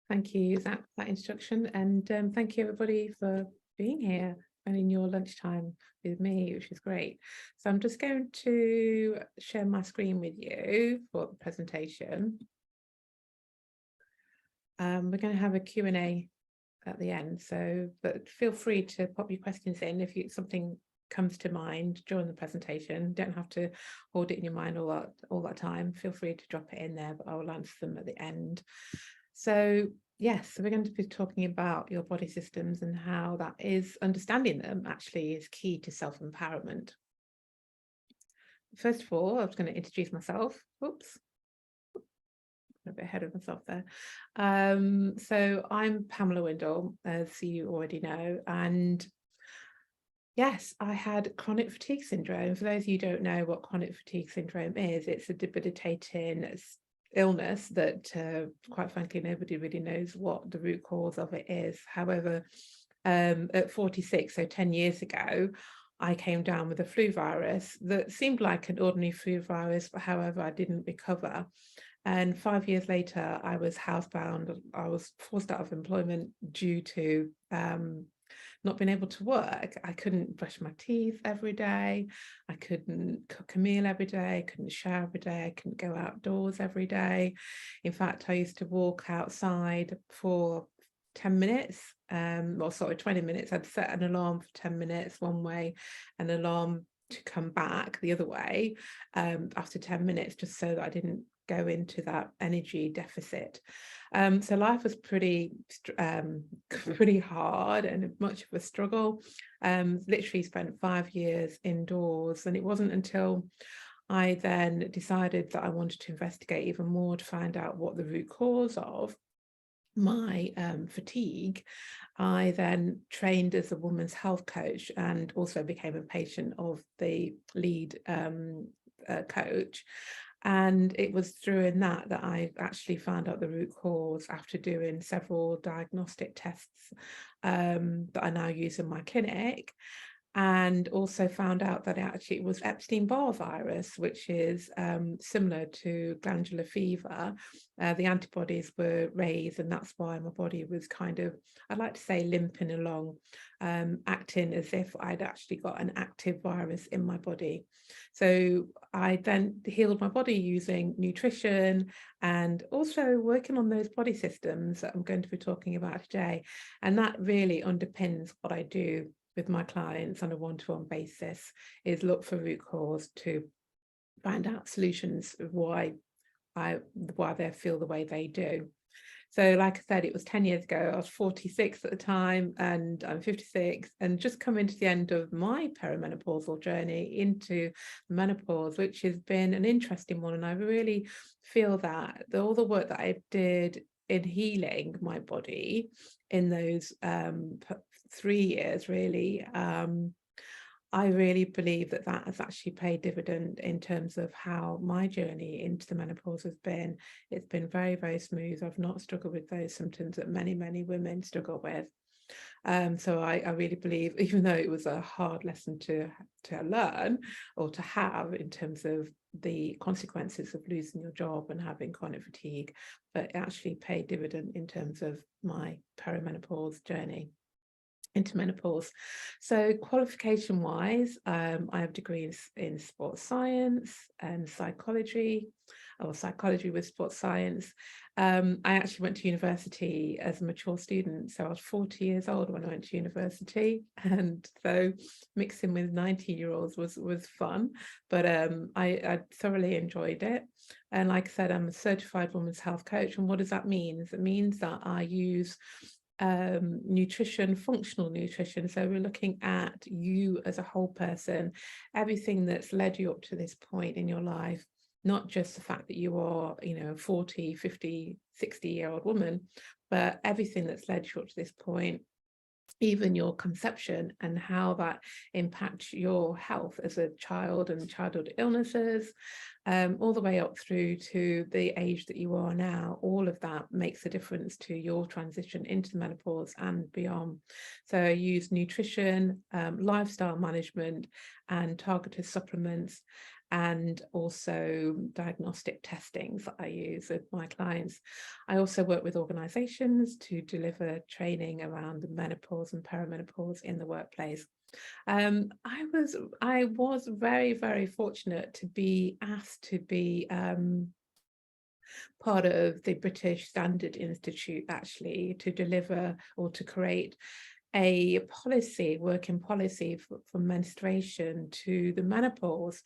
Thank you, Zach, for that introduction, and thank you everybody for being here and in your lunchtime with me, which is great. So I'm just going to share my screen with you for the presentation. We're going to have a Q&A at the end, but feel free to pop your questions in if something comes to mind during the presentation. Don't have to hold it in your mind all that time. Feel free to drop it in there, but I will answer them at the end. So yes, so we're going to be talking about your body systems and how that is understanding them actually is key to self-empowerment. First of all, I was going to introduce myself. Oops. A bit ahead of myself there. So I'm Pamela Windle, as you already know, and yes, I had chronic fatigue syndrome. For those of you who don't know what chronic fatigue syndrome is, it's a debilitating illness that quite frankly nobody really knows what the root cause of it is. However, at 46, so 10 years ago, I came down with a flu virus that seemed like an ordinary flu virus, but however I didn't recover. And 5 years later, I was housebound. I was forced out of employment due to not being able to work. I couldn't brush my teeth every day. I couldn't cook a meal every day. I couldn't shower every day. I couldn't go outdoors every day. In fact, I used to walk outside for 10 minutes, 20 minutes. I'd set an alarm for 10 minutes one way, an alarm to come back the other way after 10 minutes, just so that I didn't go into that energy deficit. So life was pretty hard and much of a struggle. Literally spent 5 years indoors, and it wasn't until I then decided that I wanted to investigate even more to find out what the root cause of my fatigue. I then trained as a women's health coach and also became a patient of the lead coach. And it was through in that I actually found out the root cause after doing several diagnostic tests that I now use in my clinic, and also found out that it was Epstein-Barr virus, which is similar to glandular fever. The antibodies were raised, and that's why my body was kind of, I'd like to say, limping along, acting as if I'd actually got an active virus in my body. So I then healed my body using nutrition and also working on those body systems that I'm going to be talking about today. And that really underpins what I do with my clients on a one-to-one basis, is look for root cause to find out solutions of why they feel the way they do. So like I said, it was 10 years ago. I was 46 at the time, and I'm 56, and just coming to the end of my perimenopausal journey into menopause, which has been an interesting one. And I really feel that all the work that I did in healing my body in those 3 years, really, I really believe that has actually paid dividend in terms of how my journey into the menopause has been. It's been very, very smooth. I've not struggled with those symptoms that many, many women struggle with. So I really believe, even though it was a hard lesson to learn or to have in terms of the consequences of losing your job and having chronic fatigue, but it actually paid dividend in terms of my perimenopause journey into menopause. So qualification wise, I have degrees in sports science and psychology, or psychology with sports science. I actually went to university as a mature student, so I was 40 years old when I went to university, and so mixing with 19-year-olds was fun, but I thoroughly enjoyed it. And like I said, I'm a certified women's health coach. And what does that mean? It means that I use nutrition, functional nutrition. So we're looking at you as a whole person, everything that's led you up to this point in your life, not just the fact that you are, 40, 50, 60-year-old woman, but everything that's led you up to this point, even your conception and how that impacts your health as a child and childhood illnesses, all the way up through to the age that you are now. All of that makes a difference to your transition into the menopause and beyond. So I use nutrition, lifestyle management, and targeted supplements. and also diagnostic testings that I use with my clients. I also work with organisations to deliver training around the menopause and perimenopause in the workplace. I was very, very fortunate to be asked to be part of the British Standard Institute, actually, to deliver or to create a policy, working policy for menstruation to the menopause,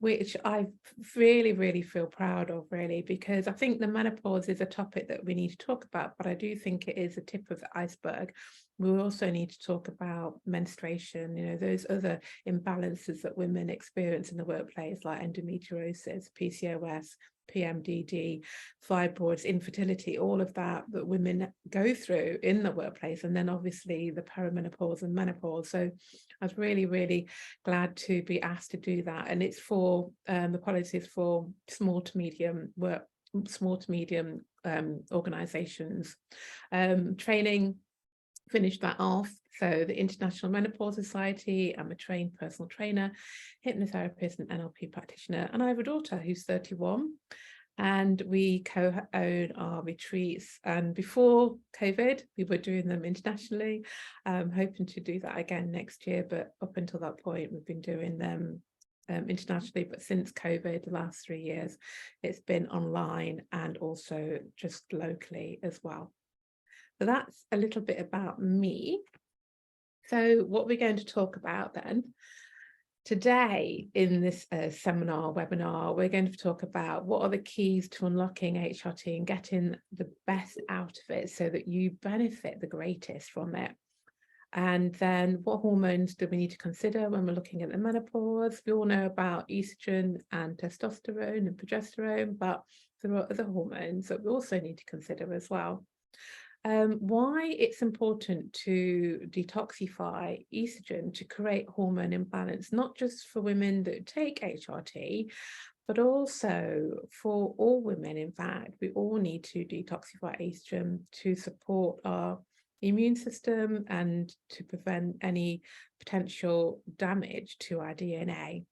which I really, really feel proud of, really, because I think the menopause is a topic that we need to talk about, but I do think it is the tip of the iceberg. We also need to talk about menstruation, you know, those other imbalances that women experience in the workplace, like endometriosis, PCOS, PMDD, fibroids, infertility, all of that women go through in the workplace, and then obviously the perimenopause and menopause. So I was really, really glad to be asked to do that, and it's for the policies for small to medium organizations. Training, finished that off. So the International Menopause Society, I'm a trained personal trainer, hypnotherapist and NLP practitioner, and I have a daughter who's 31, and we co-own our retreats. And before COVID, we were doing them internationally, hoping to do that again next year, but up until that point, we've been doing them internationally. But since COVID, the last 3 years, it's been online and also just locally as well. So that's a little bit about me. So what we're going to talk about then today in this webinar, we're going to talk about what are the keys to unlocking HRT and getting the best out of it so that you benefit the greatest from it. And then what hormones do we need to consider when we're looking at the menopause? We all know about estrogen and testosterone and progesterone, but there are other hormones that we also need to consider as well. Why it's important to detoxify estrogen to create hormone imbalance, not just for women that take HRT, but also for all women. In fact, we all need to detoxify estrogen to support our immune system and to prevent any potential damage to our DNA.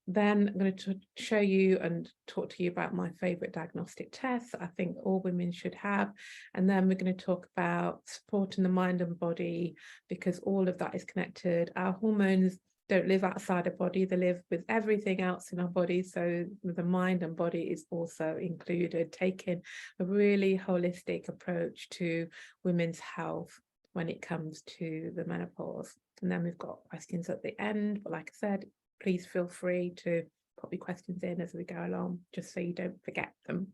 Then I'm going to show you and talk to you about my favorite diagnostic tests that I think all women should have. And then we're going to talk about supporting the mind and body, because all of that is connected. Our hormones don't live outside the body, they live with everything else in our body. So the mind and body is also included, taking a really holistic approach to women's health when it comes to the menopause. And then we've got questions at the end, but like I said, please feel free to pop your questions in as we go along, just so you don't forget them.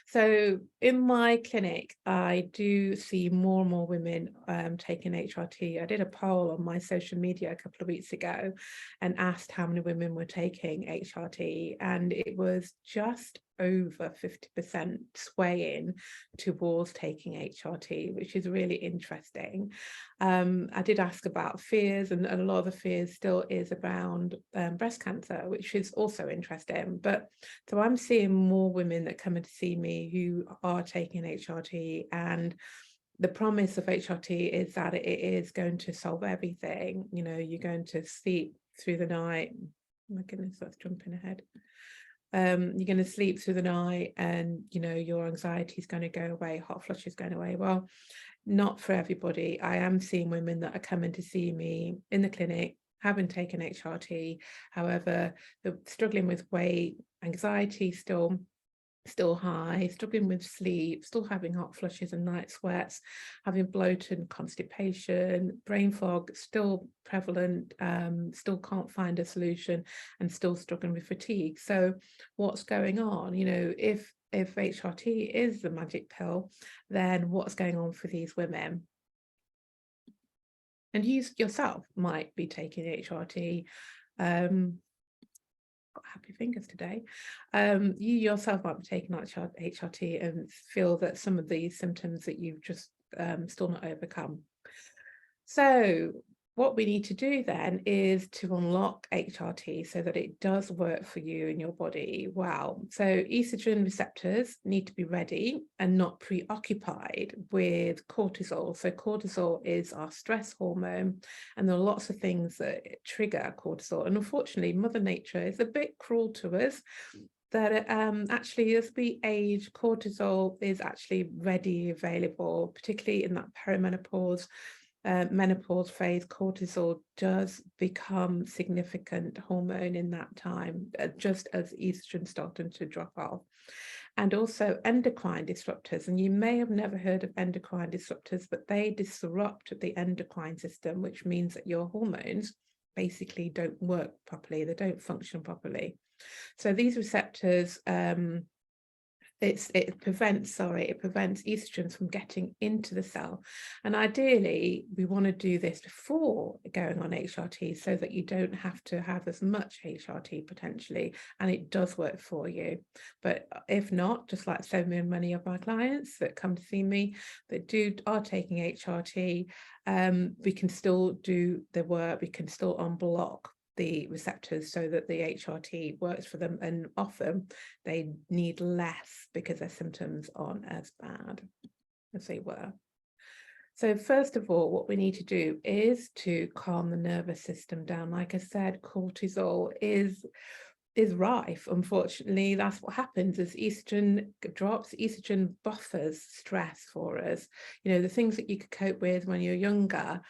So in my clinic, I do see more and more women taking HRT. I did a poll on my social media a couple of weeks ago and asked how many women were taking HRT, and it was just over 50% swaying towards taking HRT, which is really interesting. I did ask about fears, and a lot of the fears still is around breast cancer, which is also interesting. But so I'm seeing more women that come in to see me who are taking HRT, and the promise of HRT is that it is going to solve everything. You know, you're going to sleep through the night. Oh my goodness, that's jumping ahead. You're going to sleep through the night, and you know, your anxiety is going to go away, hot flush is going away. Well, not for everybody. I am seeing women that are coming to see me in the clinic, having taken HRT, however, they're struggling with weight, anxiety still high, struggling with sleep, still having hot flushes and night sweats, having bloated and constipation, brain fog still prevalent, still can't find a solution, and still struggling with fatigue. So what's going on? You know, if HRT is the magic pill, then what's going on for these women? And you yourself might be taking HRT. Got happy fingers today. You yourself might be taking HRT and feel that some of these symptoms that you've just still not overcome. So what we need to do then is to unlock HRT so that it does work for you and your body well. So estrogen receptors need to be ready and not preoccupied with cortisol. So cortisol is our stress hormone, and there are lots of things that trigger cortisol. And unfortunately, Mother Nature is a bit cruel to us, that actually as we age, cortisol is actually ready, available, particularly in that perimenopause, menopause phase. Cortisol does become significant hormone in that time, just as estrogen starting to drop off. And also endocrine disruptors, and you may have never heard of endocrine disruptors, but they disrupt the endocrine system, which means that your hormones basically don't work properly, they don't function properly. So these receptors, it prevents estrogens from getting into the cell. And ideally, we want to do this before going on HRT so that you don't have to have as much HRT potentially, and it does work for you. But if not, just like so many of my clients that come to see me that are taking HRT, we can still do the work, we can still unblock the receptors so that the HRT works for them, and often they need less because their symptoms aren't as bad as they were. So first of all, what we need to do is to calm the nervous system down. Like I said, cortisol is rife. Unfortunately, that's what happens as estrogen drops. Estrogen buffers stress for us. You know, the things that you could cope with when you're younger,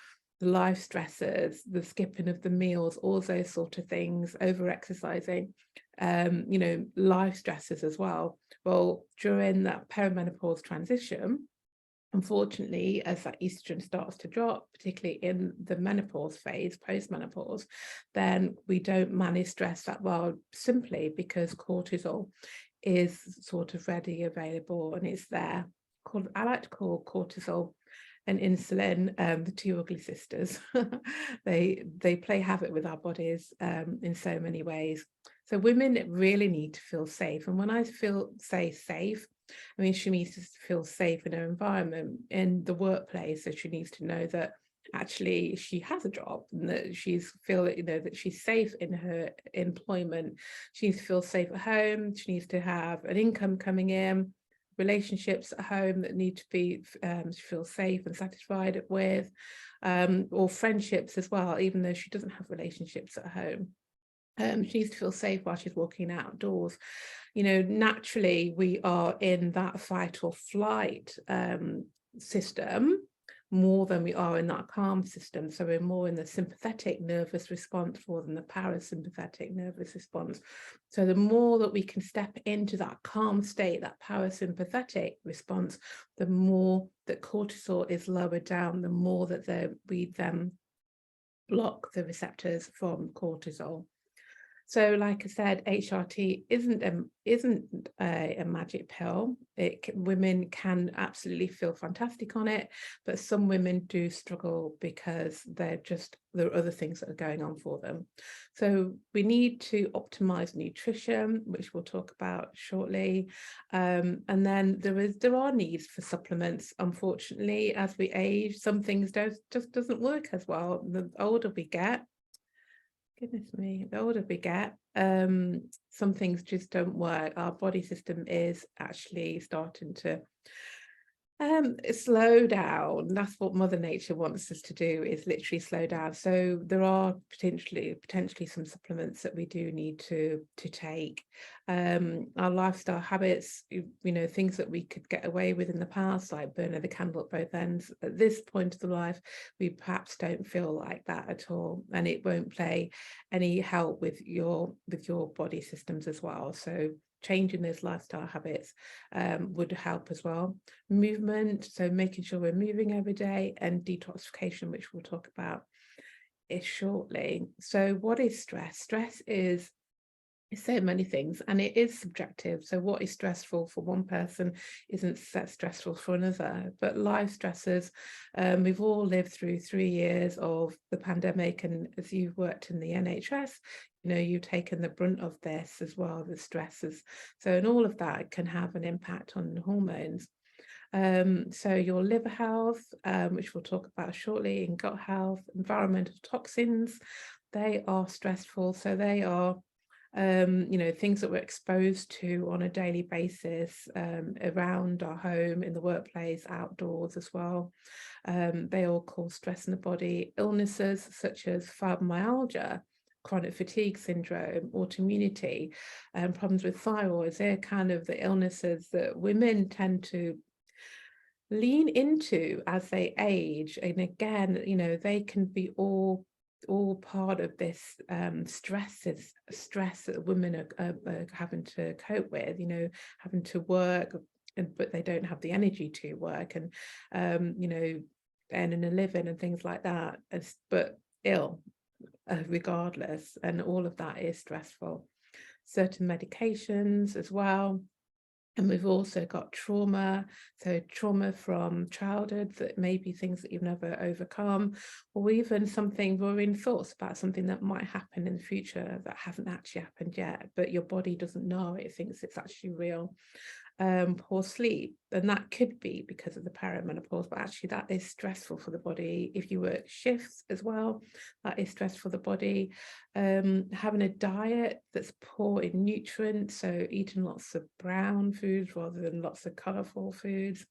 the life stressors, the skipping of the meals, all those sort of things, over exercising, you know, life stressors as well. Well, during that perimenopause transition, unfortunately, as that estrogen starts to drop, particularly in the menopause phase, post-menopause, then we don't manage stress that well, simply because cortisol is sort of ready, available, and it's there. I like to call cortisol and insulin the two ugly sisters. they play havoc with our bodies in so many ways. So women really need to feel safe. And when I say safe, I mean, she needs to feel safe in her environment, in the workplace. So she needs to know that actually she has a job, and that that she's safe in her employment. She needs to feel safe at home. She needs to have an income coming in, relationships at home that need to be feel safe and satisfied with, or friendships as well, even though she doesn't have relationships at home. She needs to feel safe while she's walking outdoors. You know, naturally we are in that fight or flight system more than we are in that calm system. So we're more in the sympathetic nervous response more than the parasympathetic nervous response. So the more that we can step into that calm state, that parasympathetic response, the more that cortisol is lowered down, the more that we then block the receptors from cortisol. So like I said, HRT isn't a magic pill. Women can absolutely feel fantastic on it, but some women do struggle because there are other things that are going on for them. So we need to optimize nutrition, which we'll talk about shortly. And then there are needs for supplements. Unfortunately, as we age, some things just doesn't work as well. The older we get, goodness me, the older we get, some things just don't work. Our body system is actually starting to slow down. That's what Mother Nature wants us to do, is literally slow down. So there are potentially some supplements that we do need to take. Our lifestyle habits, you know, things that we could get away with in the past, like burning the candle at both ends. At this point of the life, we perhaps don't feel like that at all, and it won't play any help with your body systems as well. So changing those lifestyle habits would help as well. Movement, so making sure we're moving every day, and detoxification, which we'll talk about shortly. So what is stress? Stress is so many things, and it is subjective. So what is stressful for one person isn't that stressful for another. But life stresses, we've all lived through 3 years of the pandemic, and as you've worked in the NHS, you know, you've taken the brunt of this as well, the stresses. So, and all of that can have an impact on hormones. So your liver health, which we'll talk about shortly, and gut health, environmental toxins, they are stressful. So they are things that we're exposed to on a daily basis, around our home, in the workplace, outdoors as well. They all cause stress in the body. Illnesses such as fibromyalgia, chronic fatigue syndrome, autoimmunity, and problems with thyroids, they're kind of the illnesses that women tend to lean into as they age. And again, they can be all part of this stress that women are having to cope with, having to work, but they don't have the energy to work, and earning a living and things like that, but ill regardless, and all of that is stressful. Certain medications as well. And we've also got trauma, so trauma from childhood, that may be things that you've never overcome, or even something, worrying thoughts about something that might happen in the future that hasn't actually happened yet, but your body doesn't know, it thinks it's actually real. Poor sleep, and that could be because of the perimenopause, but actually that is stressful for the body. If you work shifts as well, that is stress for the body. Having a diet that's poor in nutrients, so eating lots of brown foods rather than lots of colorful foods.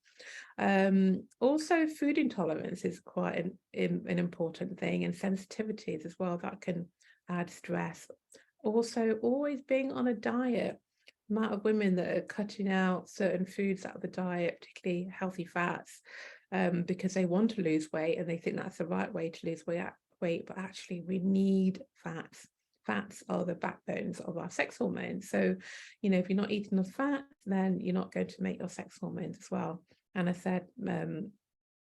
Also food intolerance is quite an important thing, and sensitivities as well, that can add stress. Also always being on a diet. Amount of women that are cutting out certain foods out of the diet, particularly healthy fats, because they want to lose weight and they think that's the right way to lose weight, but actually we need fats. Fats are the backbones of our sex hormones. So, if you're not eating enough fat, then you're not going to make your sex hormones as well. And I said,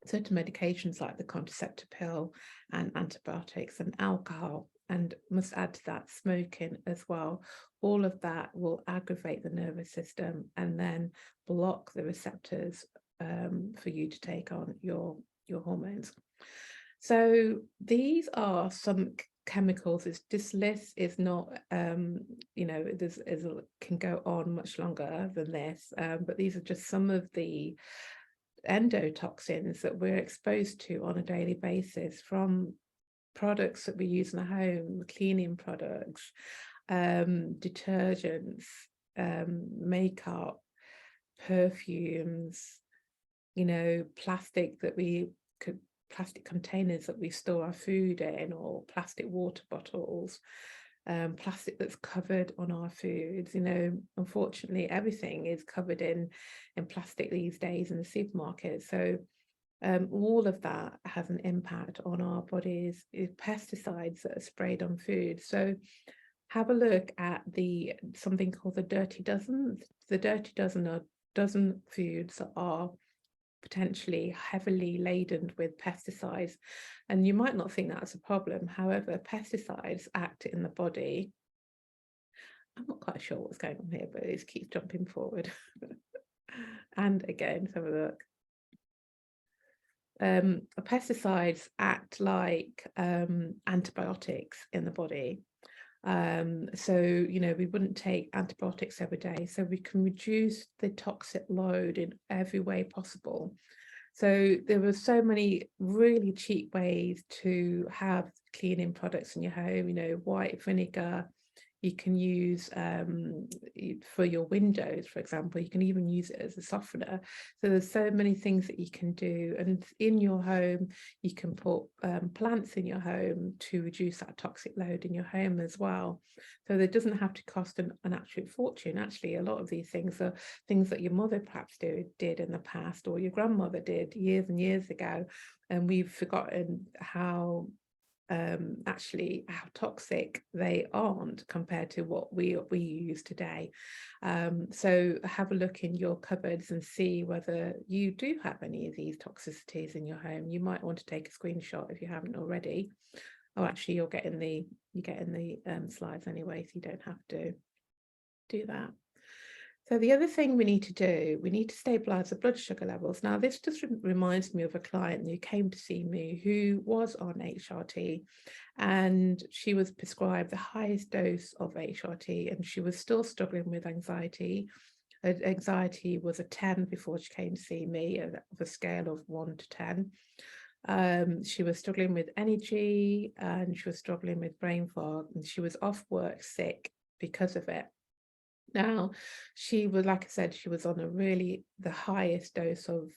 certain medications like the contraceptive pill and antibiotics and alcohol, and must add to that smoking as well. All of that will aggravate the nervous system and then block the receptors for you to take on your hormones. So these are some chemicals. This list is not, this can go on much longer than this, but these are just some of the endotoxins that we're exposed to on a daily basis from products that we use in the home, cleaning products, detergents, makeup, perfumes, plastic containers that we store our food in, or plastic water bottles, plastic that's covered on our foods. Unfortunately, everything is covered in plastic these days in the supermarket. So all of that has an impact on our bodies. Pesticides that are sprayed on food. So have a look at something called the Dirty Dozen. The Dirty Dozen are dozen foods that are potentially heavily laden with pesticides, and you might not think that's a problem. However, pesticides act in the body. I'm not quite sure what's going on here, but it keeps jumping forward. And again, let's have a look. Pesticides act like antibiotics in the body. So, we wouldn't take antibiotics every day, so we can reduce the toxic load in every way possible. So there were so many really cheap ways to have cleaning products in your home, white vinegar. You can use for your windows, for example. You can even use it as a softener. So there's so many things that you can do. And in your home, you can put plants in your home to reduce that toxic load in your home as well. So it doesn't have to cost an absolute fortune. Actually, a lot of these things are things that your mother perhaps did in the past, or your grandmother did years and years ago. And we've forgotten how actually how toxic they aren't compared to what we use today. So have a look in your cupboards and see whether you do have any of these toxicities in your home. You might want to take a screenshot if you haven't already. Oh, actually, you're getting the slides anyway, so you don't have to do that. So the other thing we need to do, we need to stabilize the blood sugar levels. Now, this just reminds me of a client who came to see me who was on HRT, and she was prescribed the highest dose of HRT, and she was still struggling with anxiety. Her anxiety was a 10 before she came to see me, of a scale of 1 to 10. She was struggling with energy, and she was struggling with brain fog, and she was off work sick because of it. Now, she was, like I said, she was on the highest dose of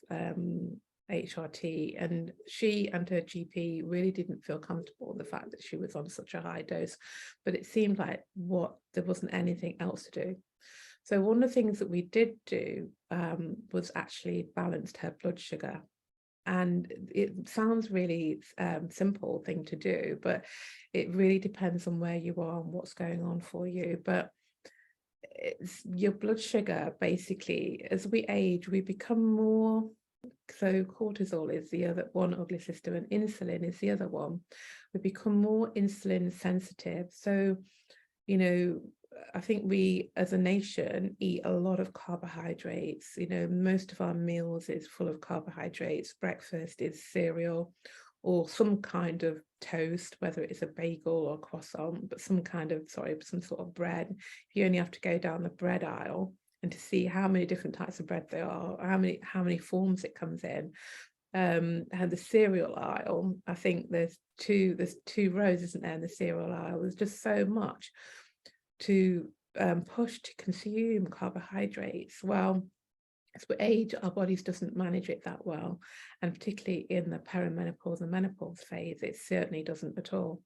HRT, and she and her GP really didn't feel comfortable with the fact that she was on such a high dose, but it seemed like there wasn't anything else to do. So one of the things that we did do was actually balanced her blood sugar. And it sounds really simple thing to do, but it really depends on where you are and what's going on for you. But it's your blood sugar, basically, as we age, we become more, so cortisol is the other one ugly system, and insulin is the other one. We become more insulin sensitive. So, you know, I think we as a nation eat a lot of carbohydrates. You know, most of our meals is full of carbohydrates. Breakfast is cereal or some kind of toast, whether it's a bagel or croissant, but some sort of bread. You only have to go down the bread aisle and to see how many different types of bread there are, how many forms it comes in. And the cereal aisle, I think there's two rows, isn't there, in the cereal aisle? There's just so much to push to consume carbohydrates. Well, as we age, our bodies doesn't manage it that well, and particularly in the perimenopause and menopause phase, it certainly doesn't at all.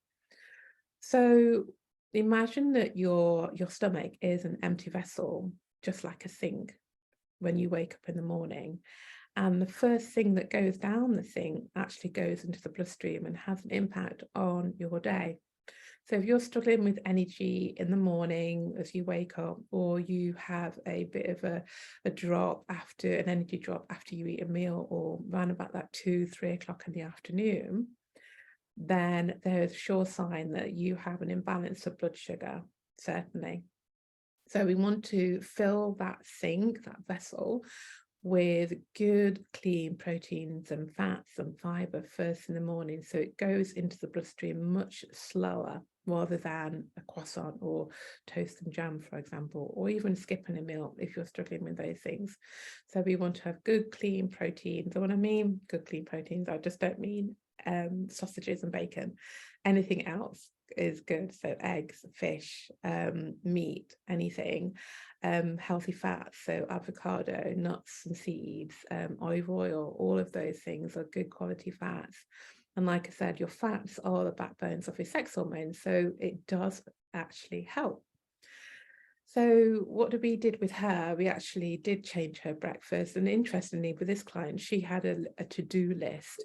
So imagine that your stomach is an empty vessel, just like a sink when you wake up in the morning, and the first thing that goes down the sink actually goes into the bloodstream and has an impact on your day. So if you're struggling with energy in the morning as you wake up, or you have a bit of a drop after an energy drop after you eat a meal, or around about that 2-3 o'clock in the afternoon, then there's a sure sign that you have an imbalance of blood sugar, certainly. So we want to fill that sink, that vessel, with good clean proteins and fats and fiber first in the morning, so it goes into the bloodstream much slower, rather than a croissant or toast and jam, for example, or even skipping a meal if you're struggling with those things. So we want to have good clean proteins. And when I mean good clean proteins, I just don't mean sausages and bacon. Anything else is good. So eggs, fish, meat, anything. Healthy fats, so avocado, nuts and seeds, olive oil, all of those things are good quality fats. And like I said, your fats are the backbones of your sex hormones, so it does actually help. So what we did with her, we actually did change her breakfast. And interestingly, with this client, she had a to-do list.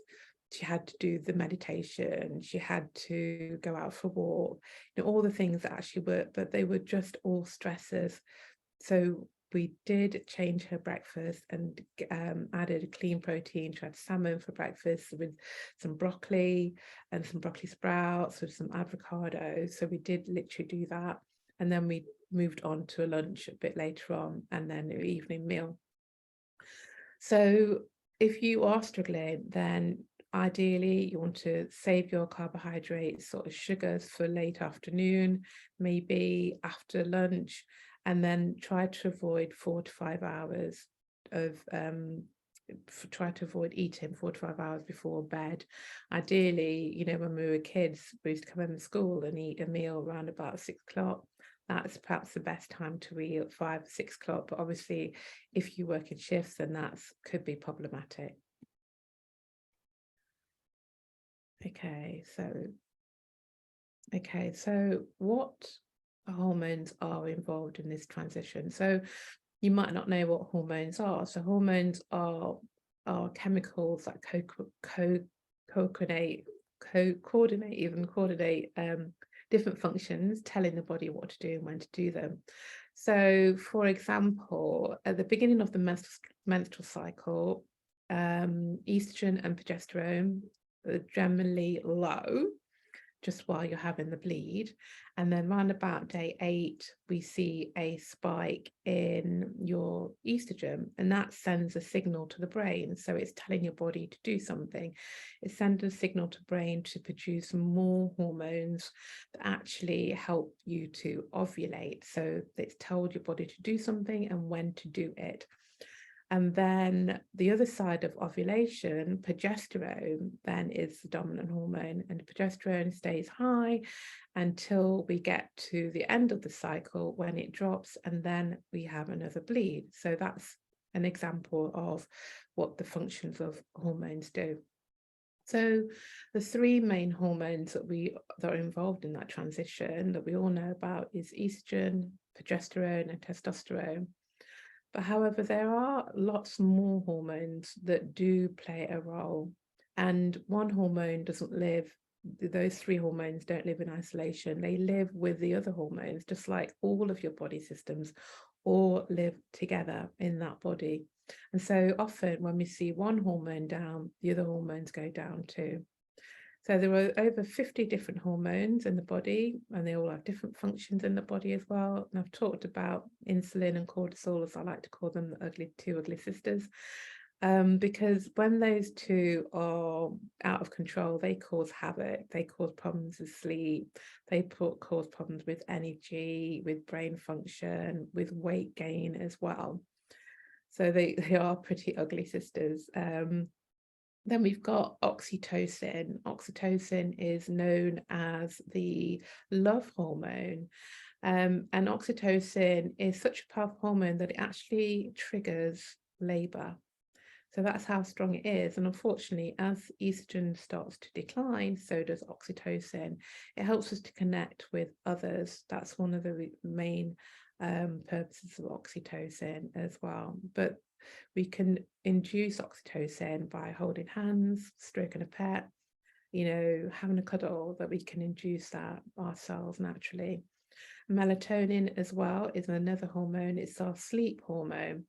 She had to do the meditation, she had to go out for a walk, all the things that actually work, but they were just all stressors. So we did change her breakfast and added a clean protein. She had salmon for breakfast with some broccoli and some broccoli sprouts with some avocado. So we did literally do that. And then we moved on to a lunch a bit later on, and then an evening meal. So if you are struggling, then ideally you want to save your carbohydrates, sort of sugars, for late afternoon, maybe after lunch, and then try to avoid 4 to 5 hours of try to avoid eating 4 to 5 hours before bed. Ideally, when we were kids, we used to come home from school and eat a meal around about 6 o'clock. That's perhaps the best time to eat at 5 or 6 o'clock, but obviously if you work in shifts, then that could be problematic. Okay, so what hormones are involved in this transition? So you might not know what hormones are. So hormones are chemicals that coordinate different functions, telling the body what to do and when to do them. So for example, at the beginning of the menstrual cycle, estrogen and progesterone are generally low just while you're having the bleed. And then around about day 8, we see a spike in your estrogen, and that sends a signal to the brain. So it's telling your body to do something. It sends a signal to brain to produce more hormones that actually help you to ovulate. So it's told your body to do something and when to do it. And then the other side of ovulation, progesterone, then is the dominant hormone, and progesterone stays high until we get to the end of the cycle when it drops, and then we have another bleed. So that's an example of what the functions of hormones do. So the 3 main hormones that are involved in that transition that we all know about is estrogen, progesterone, and testosterone. But however, there are lots more hormones that do play a role, and one hormone doesn't live, those 3 hormones don't live in isolation. They live with the other hormones, just like all of your body systems all live together in that body. And so often when we see one hormone down, the other hormones go down too. So there are over 50 different hormones in the body, and they all have different functions in the body as well. And I've talked about insulin and cortisol, as I like to call them, the two ugly sisters, because when those 2 are out of control, they cause havoc. They cause problems with sleep. They cause problems with energy, with brain function, with weight gain as well. So they are pretty ugly sisters. Then we've got oxytocin. Oxytocin is known as the love hormone. And oxytocin is such a powerful hormone that it actually triggers labor. So that's how strong it is. And unfortunately, as estrogen starts to decline, so does oxytocin. It helps us to connect with others. That's one of the main purposes of oxytocin as well. But we can induce oxytocin by holding hands, stroking a pet, having a cuddle, that we can induce that ourselves naturally. Melatonin as well is another hormone. It's our sleep hormone.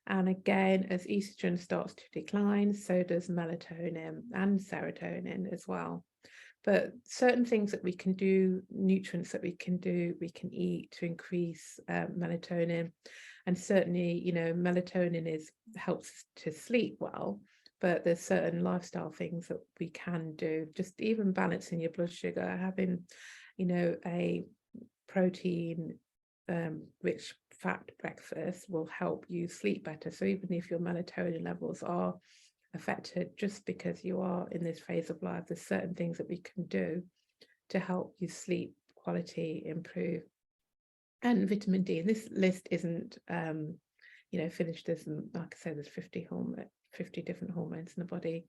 And again, as estrogen starts to decline, so does melatonin and serotonin as well. But certain things that we can do, nutrients that we can eat to increase melatonin. And certainly, melatonin helps us to sleep well, but there's certain lifestyle things that we can do, just even balancing your blood sugar, having, a protein rich fat breakfast will help you sleep better. So even if your melatonin levels are affected just because you are in this phase of life, there's certain things that we can do to help you sleep quality improve. And vitamin D, and this list isn't finished. There's, like I said, there's 50 different hormones in the body.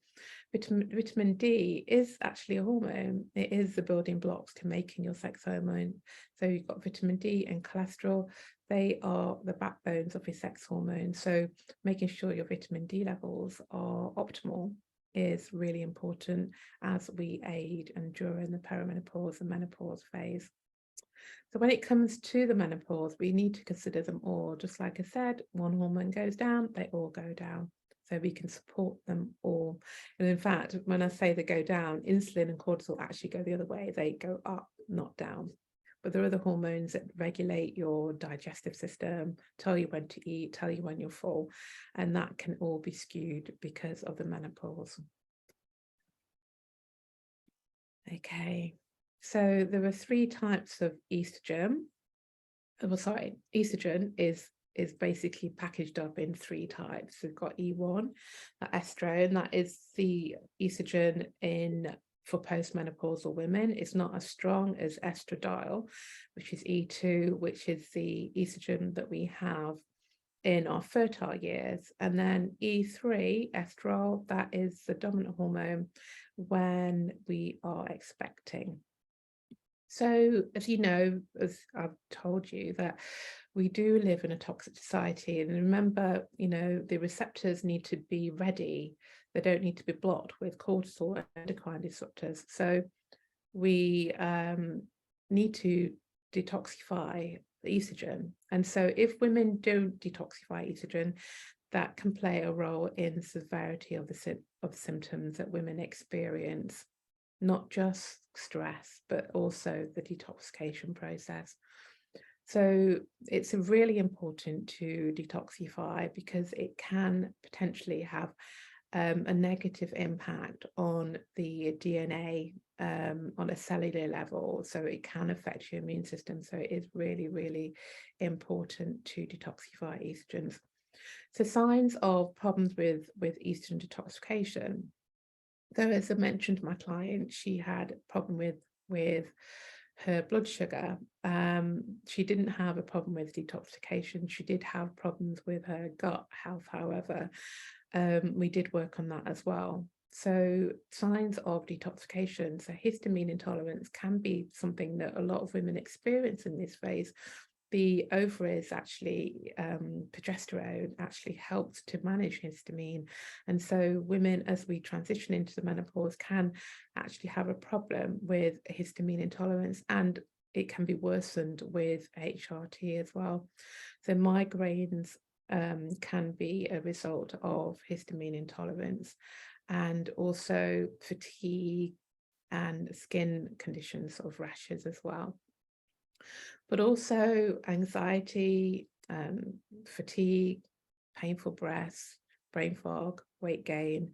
Vitamin D is actually a hormone. It is the building blocks to making your sex hormone. So you've got vitamin D and cholesterol. They are the backbones of your sex hormone. So making sure your vitamin D levels are optimal is really important as we age and during the perimenopause and menopause phase. So when it comes to the menopause, we need to consider them all. Just like I said, one hormone goes down, they all go down. So we can support them all. And in fact, when I say they go down, insulin and cortisol actually go the other way. They go up, not down. But there are other hormones that regulate your digestive system, tell you when to eat, tell you when you're full. And that can all be skewed because of the menopause. Okay. So there are 3 types of estrogen. Estrogen is basically packaged up in 3 types. We've got E1, estrone, that is the estrogen for postmenopausal women. It's not as strong as estradiol, which is E2, which is the estrogen that we have in our fertile years. And then E3, estrol, that is the dominant hormone when we are expecting. So, as you know, as I've told you, that we do live in a toxic society. And remember, the receptors need to be ready. They don't need to be blocked with cortisol and endocrine disruptors. So we need to detoxify the estrogen. And so if women don't detoxify estrogen, that can play a role in the severity of the symptoms that women experience. not just stress, but also the detoxification process. So it's really important to detoxify because it can potentially have a negative impact on the DNA on a cellular level. So it can affect your immune system. So it is really, really important to detoxify estrogens. So signs of problems with estrogen detoxification. So as I mentioned, my client, she had a problem with her blood sugar. She didn't have a problem with detoxification. She did have problems with her gut health, however. We did work on that as well. So signs of detoxification, so histamine intolerance can be something that a lot of women experience in this phase. The ovaries actually, progesterone actually helps to manage histamine. And so women, as we transition into the menopause, can actually have a problem with histamine intolerance, and it can be worsened with HRT as well. So migraines can be a result of histamine intolerance, and also fatigue and skin conditions, sort of rashes as well. But also anxiety, fatigue, painful breaths, brain fog, weight gain,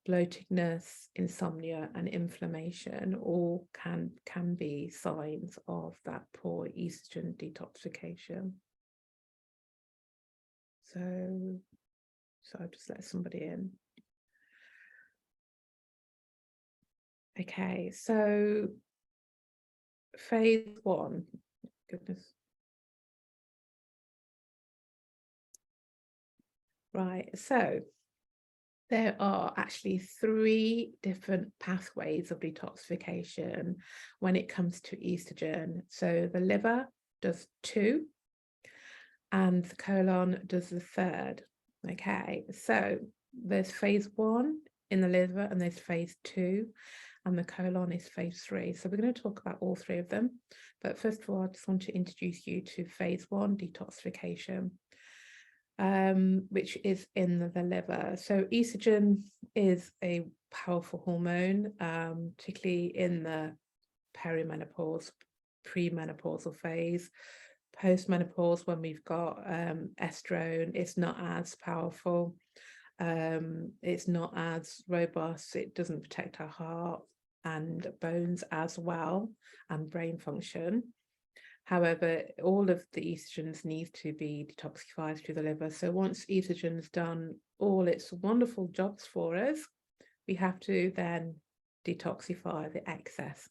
bloatedness, insomnia, and inflammation all can be signs of that poor estrogen detoxification. So I'll just let somebody in. Okay, so phase 1, goodness. Right, so there are actually 3 different pathways of detoxification when it comes to estrogen. So the liver does 2, and the colon does the 3rd. Okay, so there's phase 1 in the liver, and there's phase 2, and the colon is phase 3. So we're going to talk about all 3 of them. But first of all, I just want to introduce you to phase 1 detoxification, which is in the liver. So estrogen is a powerful hormone, particularly in the perimenopause, premenopausal phase. Postmenopause, when we've got estrone, it's not as powerful. It's not as robust. It doesn't protect our heart and bones as well, and brain function. However, all of the estrogens need to be detoxified through the liver. So once estrogen's done all its wonderful jobs for us, we have to then detoxify the excess.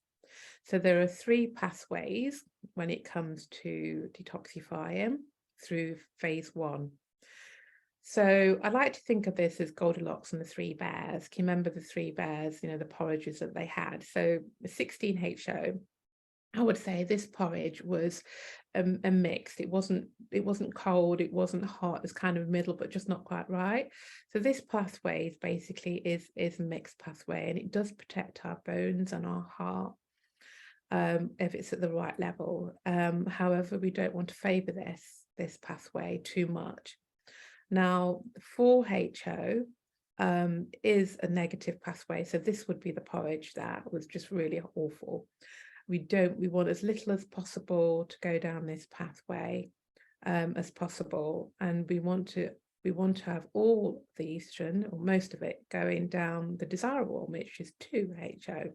So there are 3 pathways when it comes to detoxifying through phase 1. So I like to think of this as Goldilocks and the 3 bears. Can you remember the 3 bears, you know, the porridges that they had? So 16HO, I would say this porridge was a mix. It wasn't cold, it wasn't hot, it's kind of middle, but just not quite right. So this pathway is basically is a mixed pathway, and it does protect our bones and our heart if it's at the right level. However, we don't want to favor this pathway too much. Now, 4HO is a negative pathway. So this would be the porridge that was just really awful. We want as little as possible to go down this pathway as possible. And we want to have all the estrogen, or most of it, going down the desirable, which is 2HO.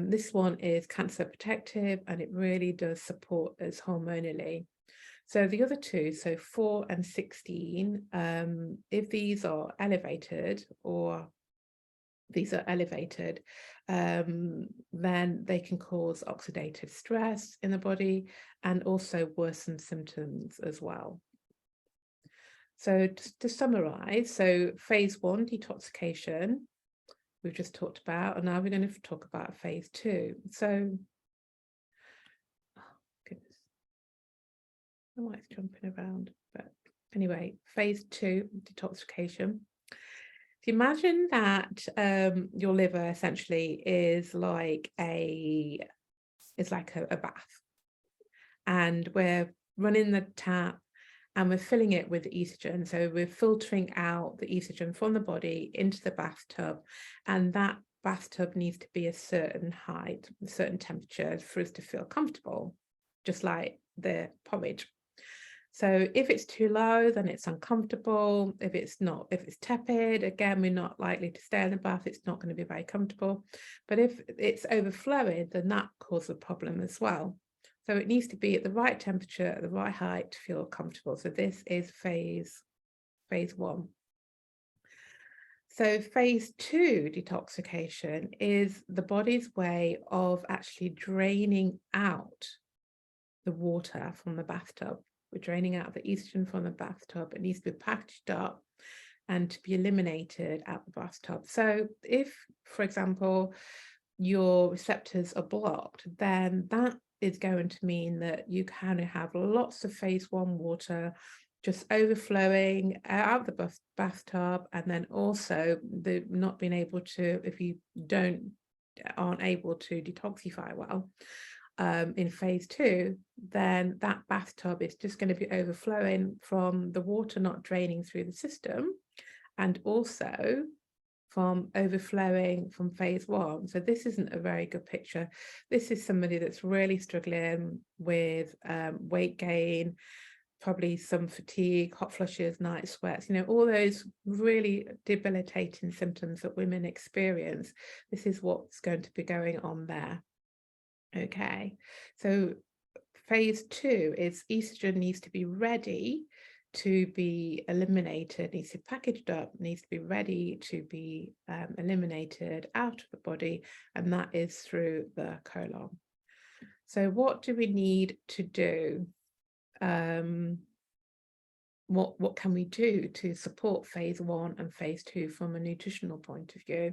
This one is cancer protective, and it really does support us hormonally. So the other 2, so 4 and 16, if these are elevated, then they can cause oxidative stress in the body and also worsen symptoms as well. So to summarize, so phase 1 detoxification, we've just talked about, and now we're going to talk about phase 2. So, oh goodness, I don't know why it's jumping around, but anyway, phase 2 detoxification. Imagine that your liver essentially is like a bath, and we're running the tap and we're filling it with estrogen. So we're filtering out the estrogen from the body into the bathtub, and that bathtub needs to be a certain height, a certain temperature for us to feel comfortable, just like the porridge. So if it's too low, then it's uncomfortable. If it's tepid, again, we're not likely to stay in the bath. It's not going to be very comfortable. But if it's overflowing, then that causes a problem as well. So it needs to be at the right temperature, at the right height to feel comfortable. So this is phase 1. So phase 2 detoxification is the body's way of actually draining out the water from the bathtub. We're draining out the estrogen from the bathtub. It needs to be packaged up and to be eliminated out the bathtub. So if, for example, your receptors are blocked, then that is going to mean that you kind of have lots of phase 1 water just overflowing out of the bathtub, and then also the not being able to, if you aren't able to detoxify well in phase 2, then that bathtub is just going to be overflowing from the water not draining through the system, and also from overflowing from phase 1. So this isn't a very good picture. This is somebody that's really struggling with weight gain, probably some fatigue, hot flushes, night sweats, all those really debilitating symptoms that women experience. This is what's going to be going on there. Okay, so phase 2 is estrogen needs to be ready to be eliminated, needs to be packaged up, needs to be ready to be eliminated out of the body, and that is through the colon. So what do we need to do? What can we do to support phase 1 and phase 2 from a nutritional point of view?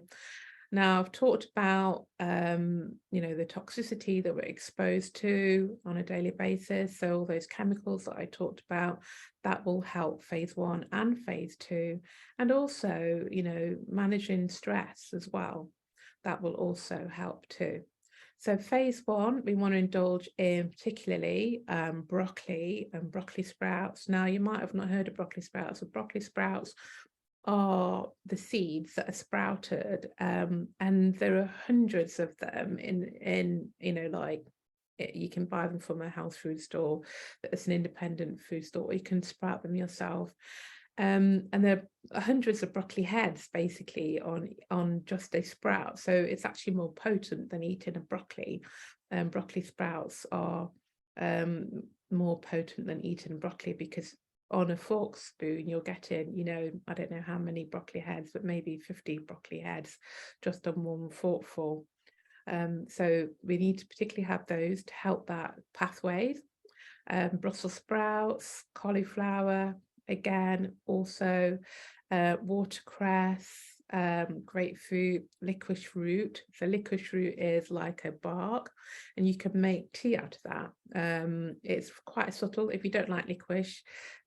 Now, I've talked about, the toxicity that we're exposed to on a daily basis. So all those chemicals that I talked about, that will help phase 1 and phase 2. And also, managing stress as well. That will also help too. So phase 1, we want to indulge in particularly broccoli and broccoli sprouts. Now, you might have not heard of broccoli sprouts. So broccoli sprouts are the seeds that are sprouted, and there are hundreds of them in you can buy them from a health food store that's an independent food store, or you can sprout them yourself. And there are hundreds of broccoli heads basically on just a sprout, so it's actually more potent than eating a broccoli. Broccoli sprouts are more potent than eating broccoli, because on a fork spoon you're getting, I don't know how many broccoli heads, but maybe 50 broccoli heads just on one forkful. So we need to particularly have those to help that pathways. Brussels sprouts, cauliflower, again, also watercress, grapefruit, licorice root. So licorice root is like a bark, and you can make tea out of that. It's quite subtle. If you don't like licorice,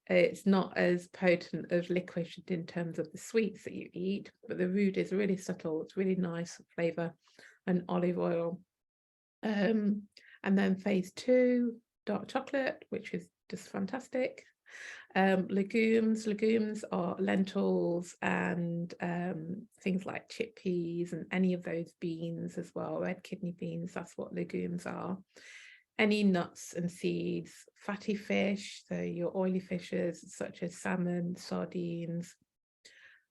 it's not as potent as licorice in terms of the sweets that you eat, but the root is really subtle. It's really nice flavor, and olive oil. And then phase 2, dark chocolate, which is just fantastic. Legumes are lentils and things like chickpeas and any of those beans as well, red kidney beans, that's what legumes are. Any nuts and seeds, fatty fish, so your oily fishes such as salmon, sardines.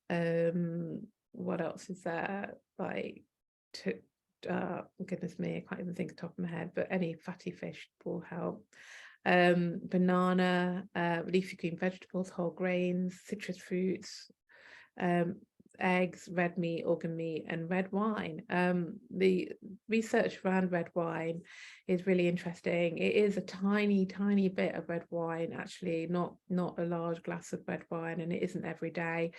What else is there? Goodness me, I can't even think off the top of my head, but any fatty fish will help. Banana, leafy green vegetables, whole grains, citrus fruits, eggs, red meat, organ meat, and red wine. The research around red wine is really interesting. It is a tiny bit of red wine, actually, not a large glass of red wine, and it isn't every day.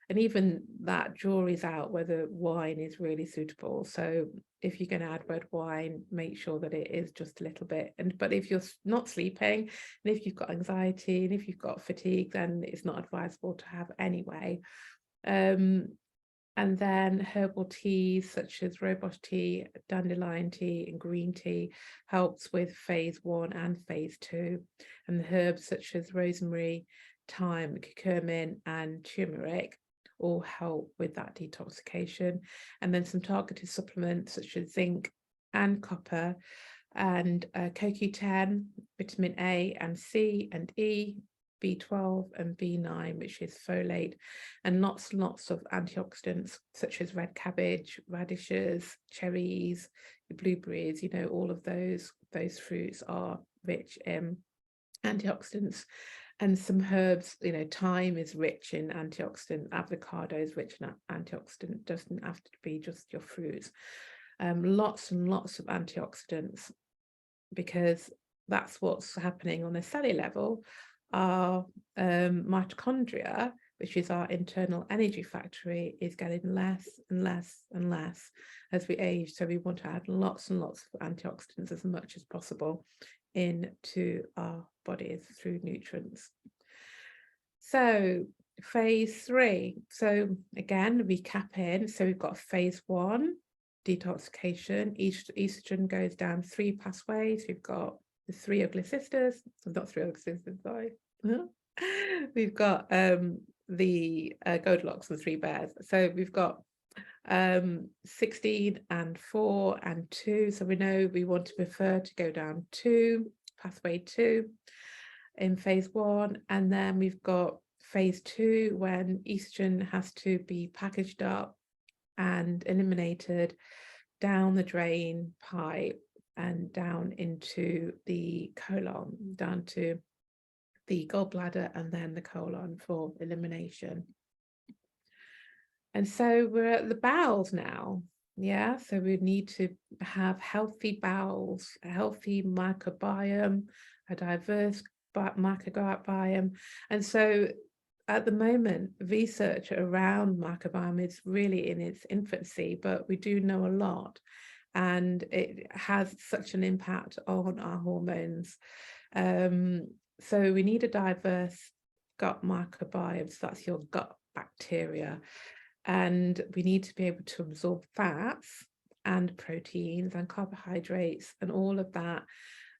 And even that jury's out whether wine is really suitable. So if you're going to add red wine, make sure that it is just a little bit. But if you're not sleeping, and if you've got anxiety, and if you've got fatigue, then it's not advisable to have anyway. And then herbal teas such as rooibos tea, dandelion tea, and green tea helps with phase 1 and phase 2. And the herbs such as rosemary, thyme, curcumin, and turmeric all help with that detoxification. And then some targeted supplements such as zinc and copper and CoQ10, vitamin A and C and E, B12 and B9, which is folate, and lots and lots of antioxidants such as red cabbage, radishes, cherries, blueberries. You know, all of those fruits are rich in antioxidants. And some herbs, you know, thyme is rich in antioxidant, avocado is rich in antioxidant, doesn't have to be just your fruits. Lots and lots of antioxidants, because that's what's happening on a cellular level. Our mitochondria, which is our internal energy factory, is getting less and less and less as we age. So we want to add lots and lots of antioxidants as much as possible into our bodies through nutrients. So phase 3. So again, recapping. So we've got phase 1, detoxification. Estrogen goes down 3 pathways. We've got the 3 ugly sisters. Not 3 ugly sisters, sorry. We've got the Goldilocks and the 3 bears. So we've got 16 and 4 and 2. So we know we want to prefer to go down 2, pathway 2 in phase 1. And then we've got phase 2, when estrogen has to be packaged up and eliminated down the drain pipe and down into the colon, down to the gallbladder and then the colon for elimination. And so we're at the bowels now. Yeah, so we need to have healthy bowels, a healthy microbiome, a diverse microbiome. And so at the moment, research around microbiome is really in its infancy, but we do know a lot, and it has such an impact on our hormones. So we need a diverse gut microbiome, so that's your gut bacteria. And we need to be able to absorb fats and proteins and carbohydrates, and all of that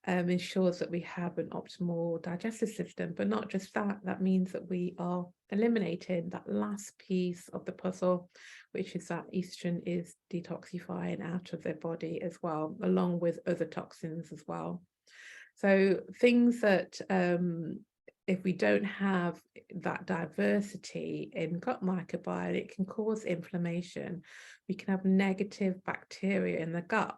ensures that we have an optimal digestive system. But not just that, that means that we are eliminating that last piece of the puzzle, which is that estrogen is detoxifying out of their body as well, along with other toxins as well. So things that if we don't have that diversity in gut microbiome, it can cause inflammation. We can have negative bacteria in the gut.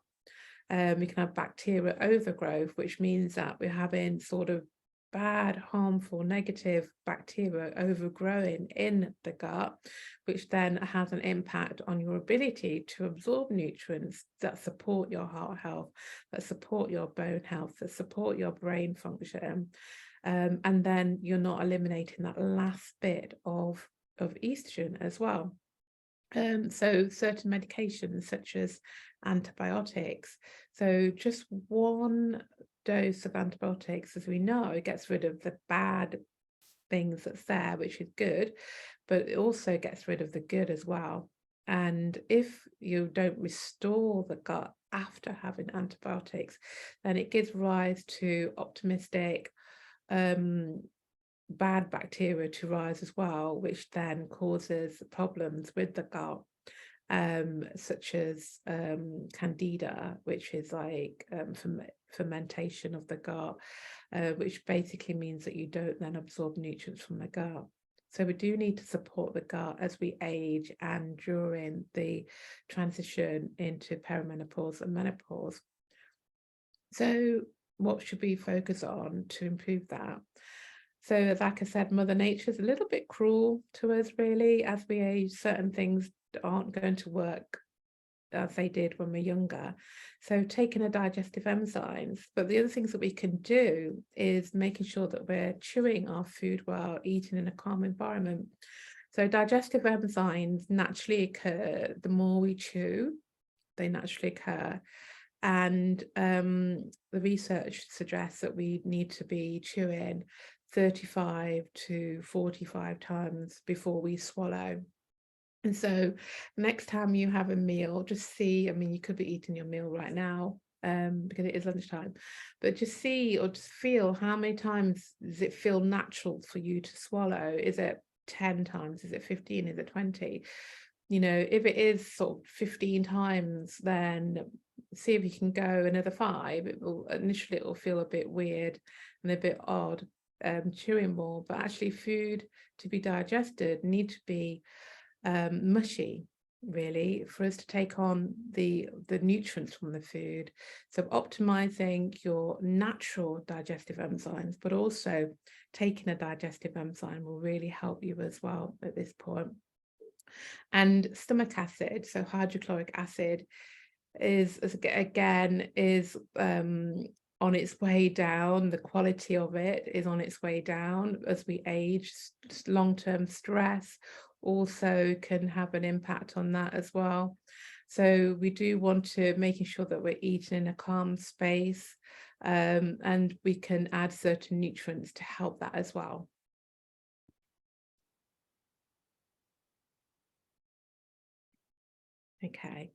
We can have bacterial overgrowth, which means that we're having sort of bad, harmful, negative bacteria overgrowing in the gut, which then has an impact on your ability to absorb nutrients that support your heart health, that support your bone health, that support your brain function. And then you're not eliminating that last bit of estrogen as well. So certain medications such as antibiotics, so just one dose of antibiotics, as we know, it gets rid of the bad things that's there, which is good, but it also gets rid of the good as well. And if you don't restore the gut after having antibiotics, then it gives rise to optimistic bad bacteria to rise as well, which then causes problems with the gut, such as candida, which is like fermentation of the gut, which basically means that you don't then absorb nutrients from the gut. So we do need to support the gut as we age and during the transition into perimenopause and menopause. So what should we focus on to improve that? So like I said, Mother Nature is a little bit cruel to us, really. As we age, certain things aren't going to work as they did when we're younger. So taking a digestive enzymes, but the other things that we can do is making sure that we're chewing our food well, eating in a calm environment. So digestive enzymes naturally occur the more we chew, they naturally occur. And the research suggests that we need to be chewing 35 to 45 times before we swallow. And so next time you have a meal, just see, I mean, you could be eating your meal right now because it is lunchtime, but just see or just feel how many times does it feel natural for you to swallow? Is it 10 times? Is it 15? Is it 20? You know, if it is sort of 15 times, then see if you can go another 5. Initially it will feel a bit weird and a bit odd, chewing more, but actually food to be digested need to be mushy, really, for us to take on the nutrients from the food. So optimizing your natural digestive enzymes, but also taking a digestive enzyme will really help you as well at this point. And stomach acid, so hydrochloric acid, is again on its way down. The quality of it is on its way down as we age. Long-term stress also can have an impact on that as well. So we do want to making sure that we're eating in a calm space, and we can add certain nutrients to help that as well. Okay.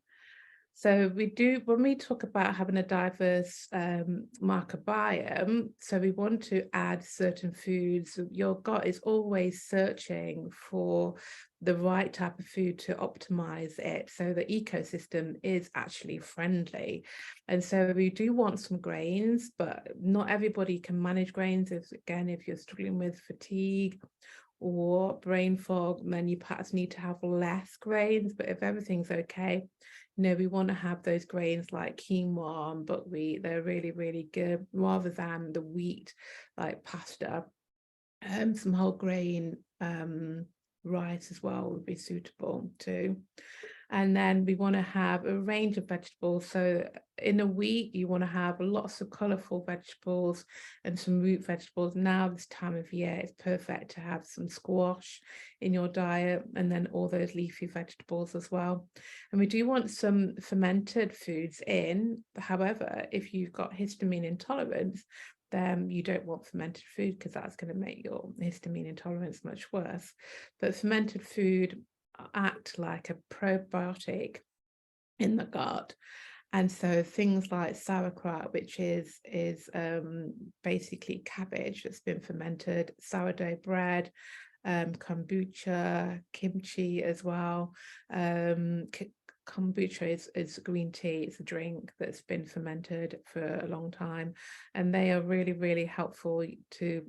So we do, when we talk about having a diverse microbiome, so we want to add certain foods. Your gut is always searching for the right type of food to optimize it, so the ecosystem is actually friendly. And so we do want some grains, but not everybody can manage grains. If you're struggling with fatigue or brain fog, then you perhaps need to have less grains. But if everything's okay, you know, we want to have those grains like quinoa and buckwheat. They're really, really good, rather than the wheat like pasta. Some whole grain rice as well would be suitable too. And then we want to have a range of vegetables. So in a week, you want to have lots of colourful vegetables and some root vegetables. Now, this time of year, it's perfect to have some squash in your diet, and then all those leafy vegetables as well. And we do want some fermented foods in. However, if you've got histamine intolerance, then you don't want fermented food, because that's going to make your histamine intolerance much worse. But fermented food act like a probiotic in the gut. And so things like sauerkraut, which is basically cabbage that's been fermented, sourdough bread, kombucha, kimchi as well. Kombucha is green tea. It's a drink that's been fermented for a long time, and they are really, really helpful to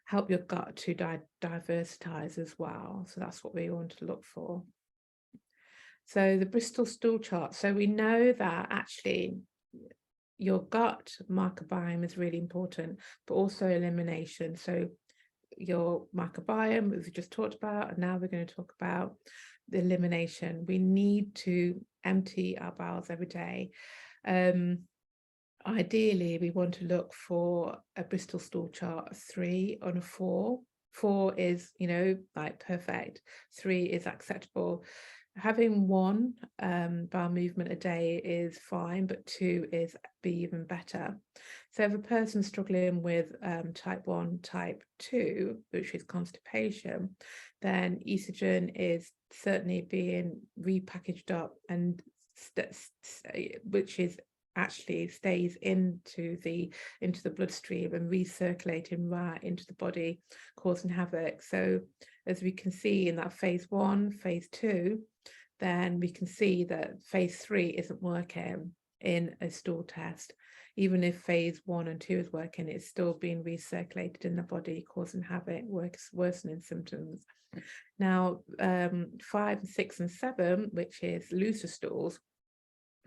help your gut to diversitize as well. So that's what we want to look for. So the Bristol stool chart. So we know that actually your gut microbiome is really important, but also elimination. So your microbiome, we've just talked about, and now we're going to talk about the elimination. We need to empty our bowels every day. Ideally, we want to look for a Bristol stool chart 3 on a 4. 4 is, you know, like perfect. 3 is acceptable. Having 1 bowel movement a day is fine, but 2 is be even better. So if a person's struggling with type 1, type 2, which is constipation, then estrogen is certainly being repackaged up, and which is actually stays into the bloodstream and recirculating right into the body, causing havoc. So as we can see in that phase 1, phase 2, then we can see that phase 3 isn't working in a stool test. Even if phase 1 and 2 is working, it's still being recirculated in the body, causing havoc, worsening symptoms. Now 5, 6 and 7, which is looser stools,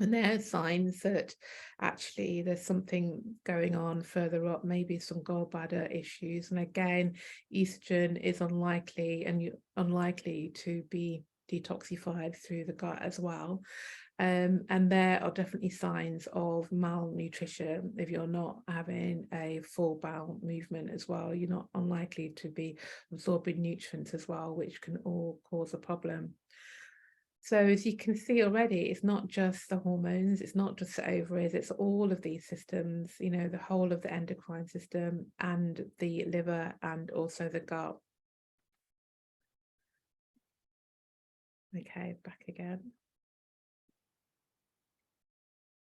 and there are signs that actually there's something going on further up, maybe some gallbladder issues. And again, estrogen is unlikely to be detoxified through the gut as well. And there are definitely signs of malnutrition. If you're not having a full bowel movement as well, you're not unlikely to be absorbing nutrients as well, which can all cause a problem. So as you can see already, it's not just the hormones, it's not just the ovaries, it's all of these systems, you know, the whole of the endocrine system and the liver and also the gut. Okay, back again.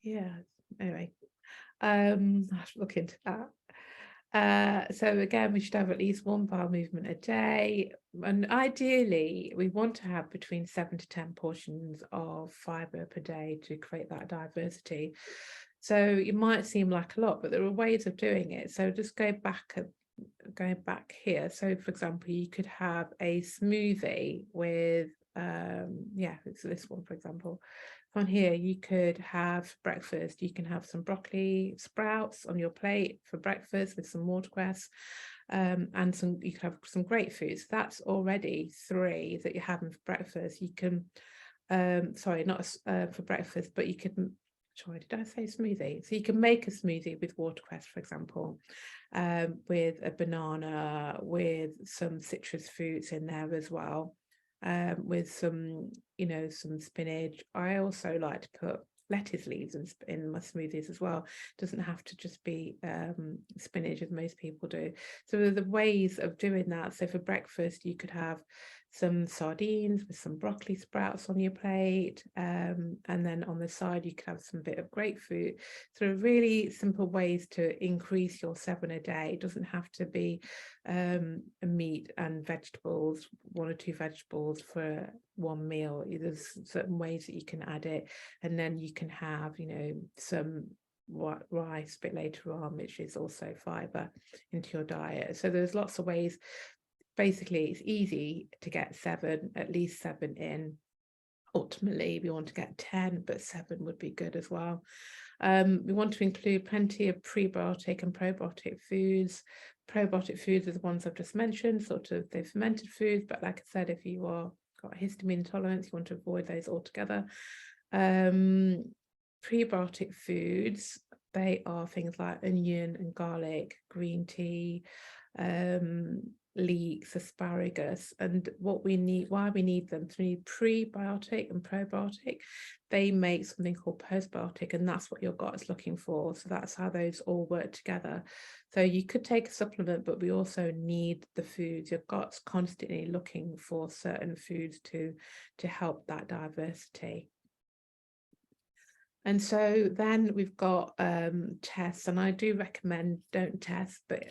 Yeah, anyway, I'll look into that. So again, we should have at least one bowel movement a day. And ideally, we want to have between 7 to 10 portions of fibre per day to create that diversity. So it might seem like a lot, but there are ways of doing it. So just going back here. So for example, you could have a smoothie with, it's this one, for example. On here, you could have breakfast. You can have some broccoli sprouts on your plate for breakfast with some watercress, and you could have some grapefruits. That's already 3 that you're having for breakfast. You can, sorry, not for breakfast, but you could. Sorry, did I say smoothie? So you can make a smoothie with watercress, for example, with a banana, with some citrus fruits in there as well. With some, some spinach. I also like to put lettuce leaves in my smoothies as well. It doesn't have to just be spinach as most people do. So there are the ways of doing that. So for breakfast, you could have some sardines with some broccoli sprouts on your plate, and then on the side you could have some bit of grapefruit. So really simple ways to increase your 7 a day. It doesn't have to be meat and vegetables, 1 or 2 vegetables for one meal. There's certain ways that you can add it, and then you can have, some rice a bit later on, which is also fibre into your diet. So there's lots of ways. Basically, it's easy to get 7, at least 7 in. Ultimately, we want to get 10, but 7 would be good as well. We want to include plenty of prebiotic and probiotic foods. Probiotic foods are the ones I've just mentioned, sort of the fermented foods, but like I said, if you got histamine intolerance, you want to avoid those altogether. Prebiotic foods, they are things like onion and garlic, green tea, leeks, asparagus, and what we need, why we need them. So we need prebiotic and probiotic. They make something called postbiotic, and that's what your gut is looking for. So that's how those all work together. So you could take a supplement, but we also need the foods. Your gut's constantly looking for certain foods to help that diversity. And so then we've got tests, and I do recommend don't test, but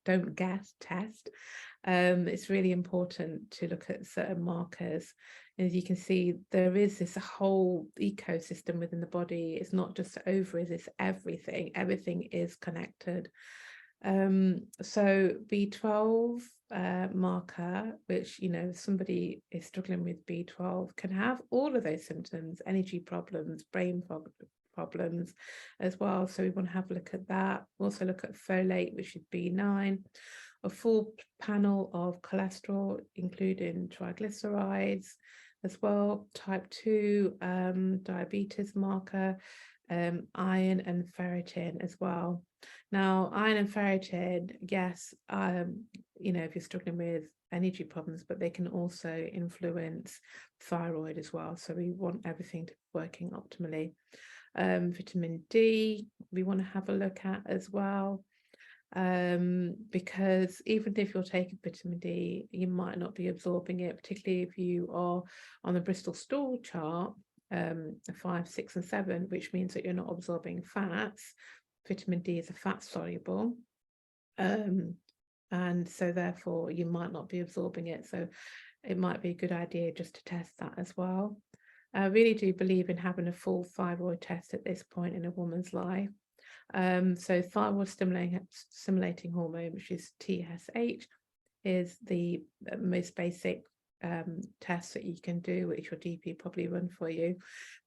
don't guess, test. It's really important to look at certain markers. As you can see, there is this whole ecosystem within the body. It's not just the ovaries, it's everything. Everything is connected. So B12 marker, which, somebody is struggling with B12, can have all of those symptoms, energy problems, brain problems as well. So we want to have a look at that. Also look at folate, which is B9, a full panel of cholesterol, including triglycerides as well, type 2 diabetes marker, iron and ferritin as well. Now, iron and ferritin, yes, if you're struggling with energy problems, but they can also influence thyroid as well. So we want everything to be working optimally. Vitamin D, we want to have a look at as well. Because even if you're taking vitamin D, you might not be absorbing it, particularly if you are on the Bristol stool chart, 5, 6, and 7, which means that you're not absorbing fats. Vitamin D is a fat soluble, and so therefore you might not be absorbing it. So it might be a good idea just to test that as well. I really do believe in having a full thyroid test at this point in a woman's life. So thyroid stimulating hormone, which is TSH, is the most basic test that you can do, which your GP probably run for you.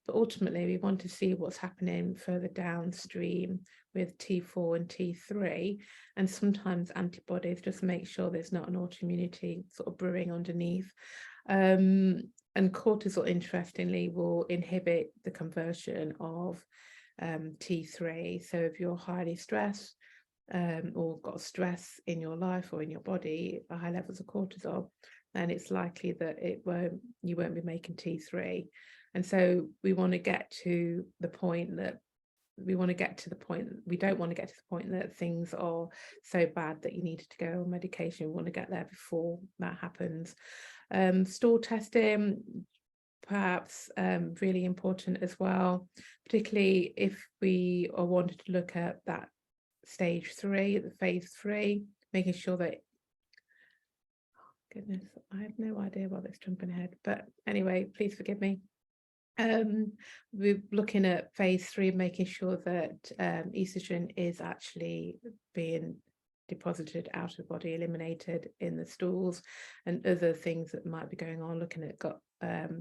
But ultimately, we want to see what's happening further downstream with T4 and T3, and sometimes antibodies, just make sure there's not an autoimmunity sort of brewing underneath. And cortisol, interestingly, will inhibit the conversion of T3. So if you're highly stressed or got stress in your life or in your body, high levels of cortisol, then it's likely that you won't be making T3. And so we want to get to the point that we don't want to get to the point that things are so bad that you needed to go on medication. We want to get there before that happens. Stool testing, perhaps really important as well, particularly if we are wanting to look at that stage 3, the phase 3, making sure that, goodness, I have no idea about this jumping ahead, but anyway, please forgive me. We're looking at phase 3, making sure that estrogen is actually being deposited out of the body, eliminated in the stools, and other things that might be going on, looking at gut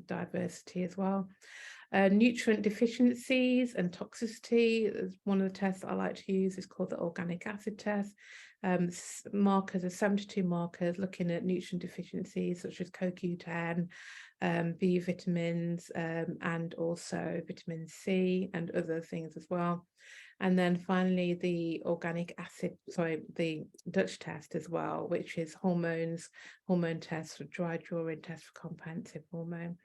diversity as well. Nutrient deficiencies and toxicity. One of the tests I like to use is called the organic acid test. Markers are 72 markers looking at nutrient deficiencies such as CoQ10, B vitamins, and also vitamin C and other things as well. And then finally, the the Dutch test as well, which is hormone test for dry drawing, test for comprehensive hormone.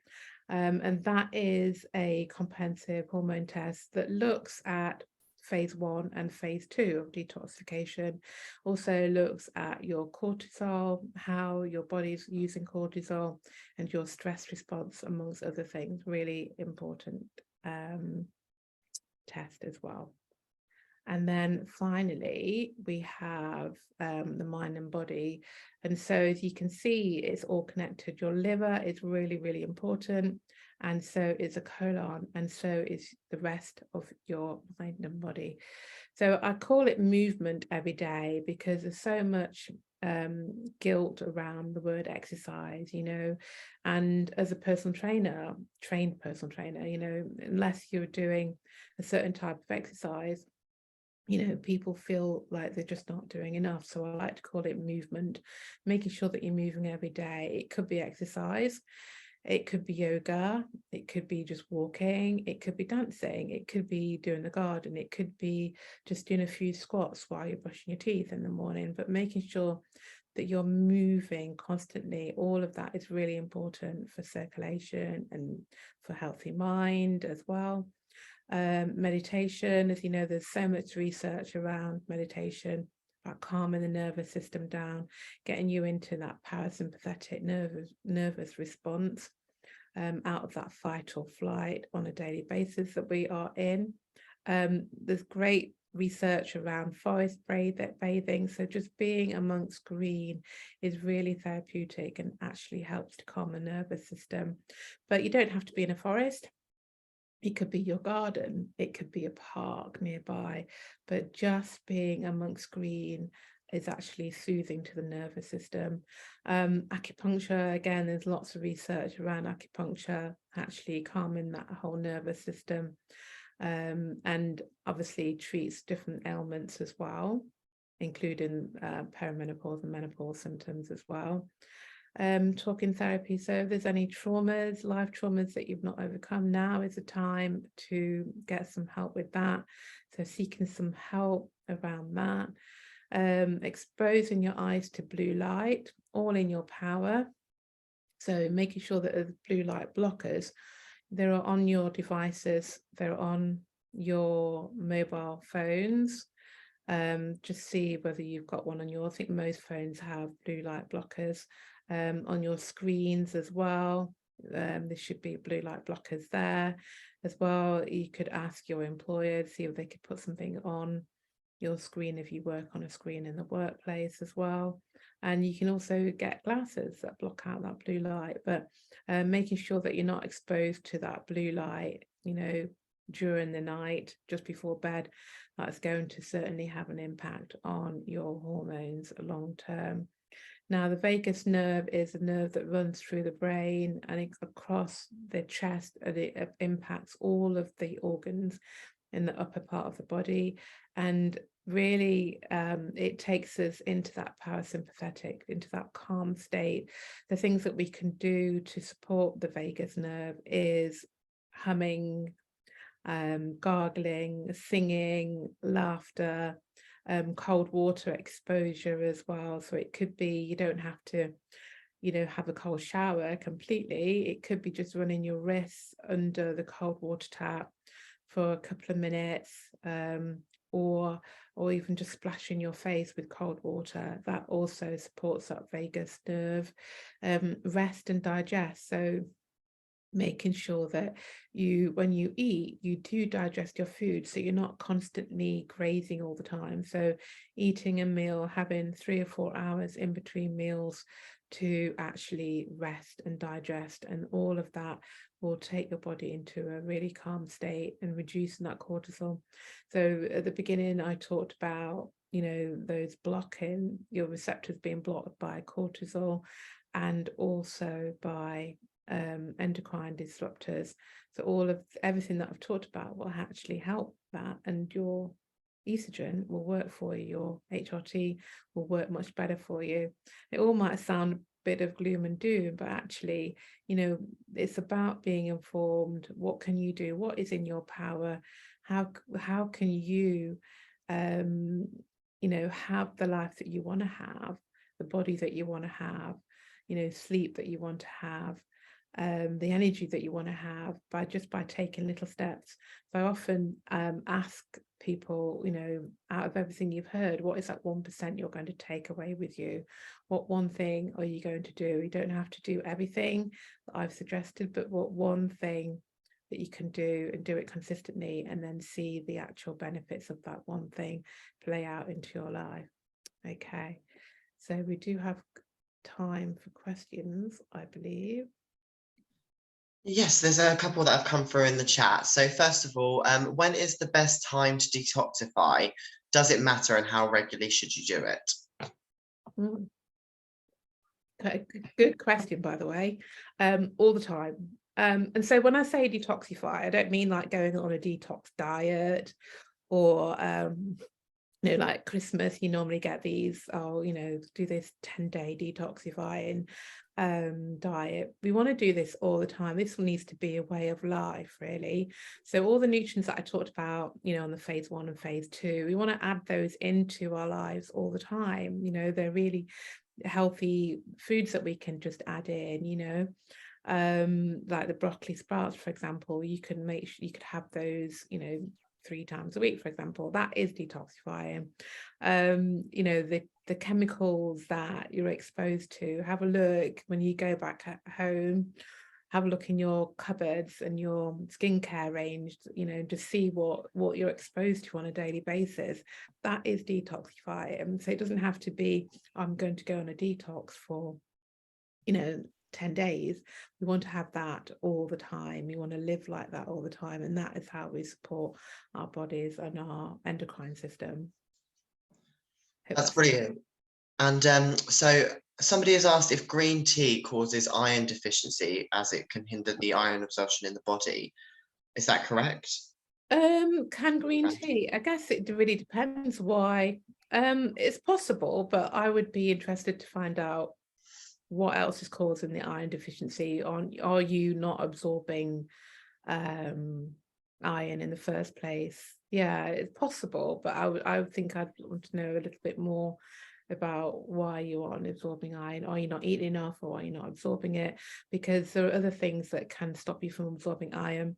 And that is a comprehensive hormone test that looks at phase 1 and phase 2 of detoxification. Also looks at your cortisol, how your body's using cortisol, and your stress response, amongst other things. Really important test as well. And then finally, we have the mind and body. And so as you can see, it's all connected. Your liver is really, really important. And so is a colon, and so is the rest of your mind and body. So I call it movement every day because there's so much guilt around the word exercise, you know, and as a trained personal trainer, you know, unless you're doing a certain type of exercise, you know, people feel like they're just not doing enough. So I like to call it movement, making sure that you're moving every day. It could be exercise, it could be yoga, it could be just walking, it could be dancing, it could be doing the garden, it could be just doing a few squats while you're brushing your teeth in the morning, but making sure that you're moving constantly. All of that is really important for circulation and for healthy mind as well. Meditation, as you know, there's so much research around meditation, about calming the nervous system down, getting you into that parasympathetic nervous response, out of that fight or flight on a daily basis that we are in. There's great research around forest bathing, so just being amongst green is really therapeutic and actually helps to calm the nervous system. But you don't have to be in a forest. It could be your garden, it could be a park nearby, but just being amongst green is actually soothing to the nervous system. Acupuncture, again, there's lots of research around acupuncture actually calming that whole nervous system, and obviously treats different ailments as well, including perimenopause and menopause symptoms as well. Talking therapy, so if there's any traumas, life traumas that you've not overcome, now is the time to get some help with that. So seeking some help around that. Exposing your eyes to blue light, all in your power. So making sure that the blue light blockers, they're on your devices, they're on your mobile phones. Just see whether you've got one on your, I think most phones have blue light blockers. On your screens as well, there should be blue light blockers there as well. You could ask your employer to see if they could put something on your screen if you work on a screen in the workplace as well. And you can also get glasses that block out that blue light, but making sure that you're not exposed to that blue light, you know, during the night, just before bed, that's going to certainly have an impact on your hormones long term. Now, the vagus nerve is a nerve that runs through the brain and across the chest, and it impacts all of the organs in the upper part of the body. And really, it takes us into that parasympathetic, into that calm state. The things that we can do to support the vagus nerve is humming, gargling, singing, laughter, cold water exposure as well. So it could be, you don't have to, you know, have a cold shower completely. It could be just running your wrists under the cold water tap for a couple of minutes, or even just splashing your face with cold water. That also supports that vagus nerve. Rest and digest. So making sure that when you eat, you do digest your food, so you're not constantly grazing all the time. So eating a meal, having 3 or 4 hours in between meals to actually rest and digest, and all of that will take your body into a really calm state and reducing that cortisol. So at the beginning I talked about, those blocking, your receptors being blocked by cortisol and also by endocrine disruptors. So everything that I've talked about will actually help that, and your estrogen will work for you, your HRT will work much better for you. It all might sound a bit of gloom and doom, but actually, it's about being informed. What can you do? What is in your power? How can you have the life that you want to have, the body that you want to have, sleep that you want to have, the energy that you want to have, by taking little steps. So I often ask people, out of everything you've heard, what is that 1% you're going to take away with you? What one thing are you going to do? You don't have to do everything that I've suggested, but what one thing that you can do, and do it consistently, and then see the actual benefits of that one thing play out into your life. Okay, so we do have time for questions, I believe. Yes, there's a couple that have come through in the chat. So first of all, when is the best time to detoxify? Does it matter, and how regularly should you do it? Okay, good question, by the way. All the time. And so when I say detoxify, I don't mean like going on a detox diet, or like Christmas, you normally get these, do this 10-day detoxifying diet. We want to do this all the time. This needs to be a way of life, really. So all the nutrients that I talked about, on the phase 1 and phase 2, we want to add those into our lives all the time. They're really healthy foods that we can just add in, like the broccoli sprouts, for example. You could have those, 3 times a week, for example. That is detoxifying. The chemicals that you're exposed to, have a look when you go back at home, have a look in your cupboards and your skincare range, to see what you're exposed to on a daily basis. That is detoxifying. So it doesn't have to be, I'm going to go on a detox for 10 days. We want to have that all the time. We want to live like that all the time, and that is how we support our bodies and our endocrine system. That's brilliant. And so somebody has asked if green tea causes iron deficiency, as it can hinder the iron absorption in the body. Is that correct? Can green tea? I guess it really depends why. It's possible, but I would be interested to find out what else is causing the iron deficiency. Are you not absorbing iron in the first place? Yeah, it's possible, but I would think I'd want to know a little bit more about why you aren't absorbing iron. Are you not eating enough, or are you not absorbing it? Because there are other things that can stop you from absorbing iron.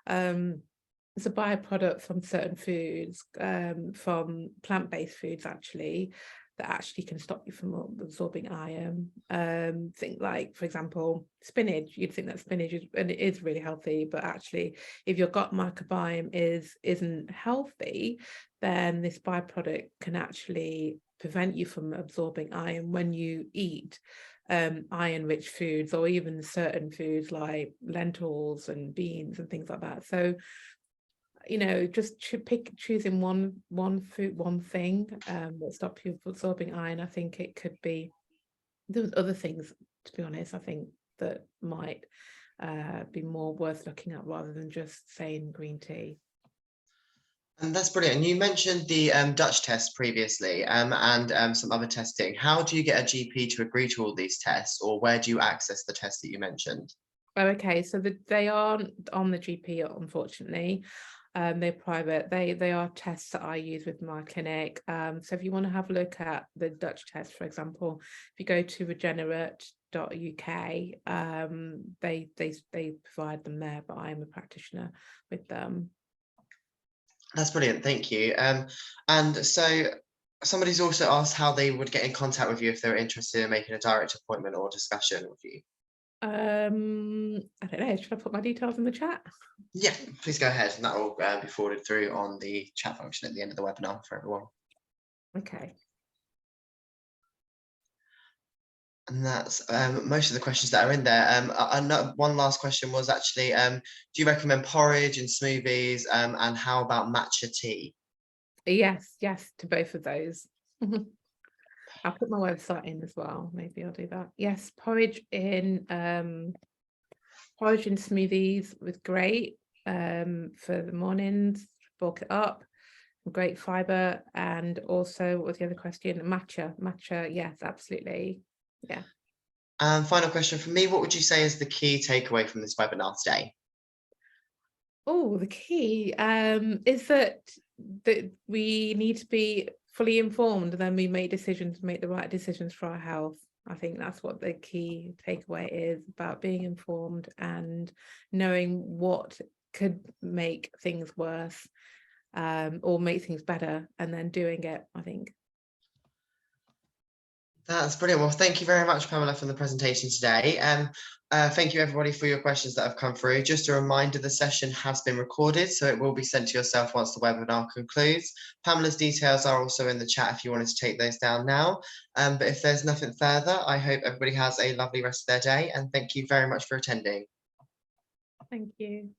It's a byproduct from certain foods, from plant-based foods actually, that actually can stop you from absorbing iron. Think like, for example, spinach. You'd think that spinach is really healthy, but actually, if your gut microbiome isn't healthy, then this byproduct can actually prevent you from absorbing iron when you eat iron-rich foods, or even certain foods like lentils and beans and things like that. So just choosing one food, one thing that stop you absorbing iron. I think it could be, there's other things, to be honest, I think that might be more worth looking at, rather than just saying green tea. And that's brilliant. And you mentioned the Dutch test previously, and some other testing. How do you get a GP to agree to all these tests, or where do you access the tests that you mentioned? Oh, okay, so they aren't on the GP, unfortunately. They're private. They are tests that I use with my clinic. So if you want to have a look at the Dutch test, for example, if you go to regenerate.uk, they provide them there, but I am a practitioner with them. That's brilliant, thank you. And so somebody's also asked how they would get in contact with you if they're interested in making a direct appointment or discussion with you. I don't know, should I put my details in the chat? Yeah, please go ahead, and that will be forwarded through on the chat function at the end of the webinar for everyone. Okay. And that's most of the questions that are in there. One last question was actually, do you recommend porridge and smoothies? And how about matcha tea? Yes, to both of those. I'll put my website in as well. Maybe I'll do that. Yes, porridge in smoothies with great for the mornings, bulk it up, great fiber. And also, what was the other question? Matcha, yes, absolutely. Yeah. Final question from me, what would you say is the key takeaway from this webinar today? Oh, the key is that we need to be fully informed, and then we make the right decisions for our health. I think that's what the key takeaway is, about being informed and knowing what could make things worse, or make things better, and then doing it, I think. That's brilliant. Well, thank you very much, Pamela, for the presentation today. Thank you, everybody, for your questions that have come through. Just a reminder, the session has been recorded, so it will be sent to yourself once the webinar concludes. Pamela's details are also in the chat if you wanted to take those down now. But if there's nothing further, I hope everybody has a lovely rest of their day, and thank you very much for attending. Thank you.